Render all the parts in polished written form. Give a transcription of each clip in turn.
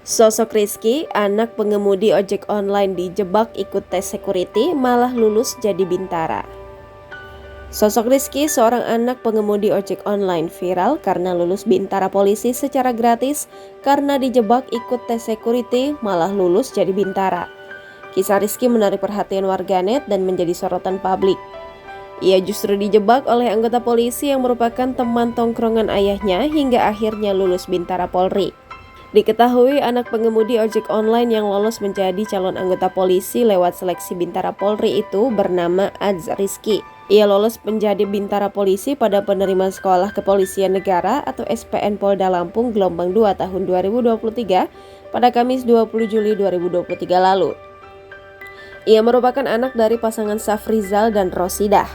Sosok Rizky, anak pengemudi ojek online dijebak ikut tes security, malah lulus jadi bintara. Sosok Rizky, seorang anak pengemudi ojek online, viral karena lulus bintara polisi secara gratis karena dijebak ikut tes security, malah lulus jadi bintara. Kisah Rizky menarik perhatian warganet dan menjadi sorotan publik. Ia justru dijebak oleh anggota polisi yang merupakan teman tongkrongan ayahnya hingga akhirnya lulus bintara Polri. Diketahui anak pengemudi ojek online yang lolos menjadi calon anggota polisi lewat seleksi bintara Polri itu bernama Az Rizky. Ia lolos menjadi bintara polisi pada penerimaan sekolah kepolisian negara atau SPN Polda Lampung gelombang 2 tahun 2023 pada Kamis 20 Juli 2023 lalu. Ia merupakan anak dari pasangan Safrizal dan Rosidah.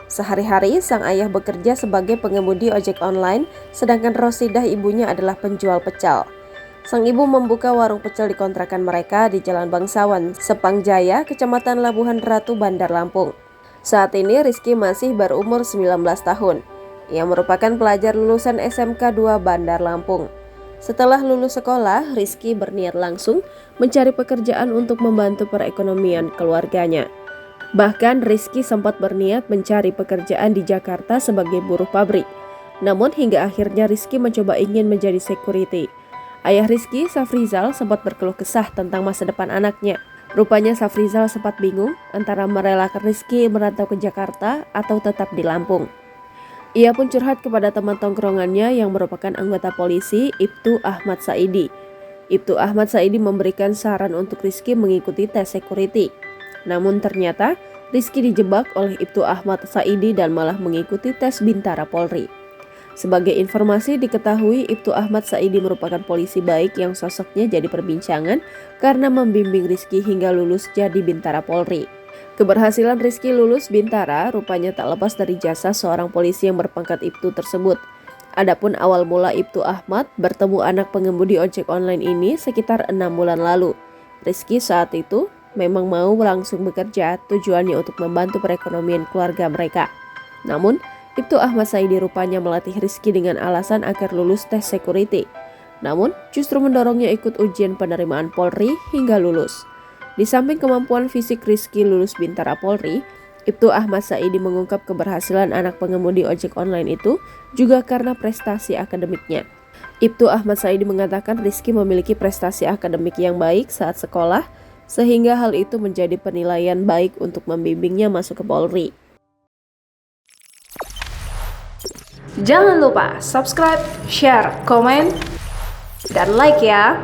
Sehari-hari sang ayah bekerja sebagai pengemudi ojek online, sedangkan Rosidah ibunya adalah penjual pecel. Sang ibu membuka warung pecel di kontrakan mereka di Jalan Bangsawan, Sepang Jaya, Kecamatan Labuhan Ratu, Bandar Lampung. Saat ini Rizky masih berumur 19 tahun. Ia merupakan pelajar lulusan SMK 2 Bandar Lampung. Setelah lulus sekolah, Rizky berniat langsung mencari pekerjaan untuk membantu perekonomian keluarganya. Bahkan Rizky sempat berniat mencari pekerjaan di Jakarta sebagai buruh pabrik. Namun hingga akhirnya Rizky mencoba ingin menjadi security. Ayah Rizky, Safrizal, sempat berkeluh kesah tentang masa depan anaknya. Rupanya Safrizal sempat bingung antara merelakan Rizky merantau ke Jakarta atau tetap di Lampung. Ia pun curhat kepada teman tongkrongannya yang merupakan anggota polisi, Ibtu Ahmad Saidi. Ibtu Ahmad Saidi memberikan saran untuk Rizky mengikuti tes security. Namun ternyata Rizky dijebak oleh Ibtu Ahmad Saidi dan malah mengikuti tes bintara Polri. Sebagai informasi diketahui Ibtu Ahmad Saidi merupakan polisi baik yang sosoknya jadi perbincangan karena membimbing Rizky hingga lulus jadi bintara Polri. Keberhasilan Rizky lulus bintara rupanya tak lepas dari jasa seorang polisi yang berpangkat Ibtu tersebut. Adapun awal mula Ibtu Ahmad bertemu anak pengemudi ojek online ini sekitar 6 bulan lalu. Rizky saat itu memang mau langsung bekerja, tujuannya untuk membantu perekonomian keluarga mereka. Namun Ibtu Ahmad Saidi rupanya melatih Rizky dengan alasan agar lulus tes security. Namun, justru mendorongnya ikut ujian penerimaan Polri hingga lulus. Di samping kemampuan fisik Rizky lulus bintara Polri, Ibtu Ahmad Saidi mengungkap keberhasilan anak pengemudi ojek online itu juga karena prestasi akademiknya. Ibtu Ahmad Saidi mengatakan Rizky memiliki prestasi akademik yang baik saat sekolah, sehingga hal itu menjadi penilaian baik untuk membimbingnya masuk ke Polri. Jangan lupa subscribe, share, komen, dan like ya.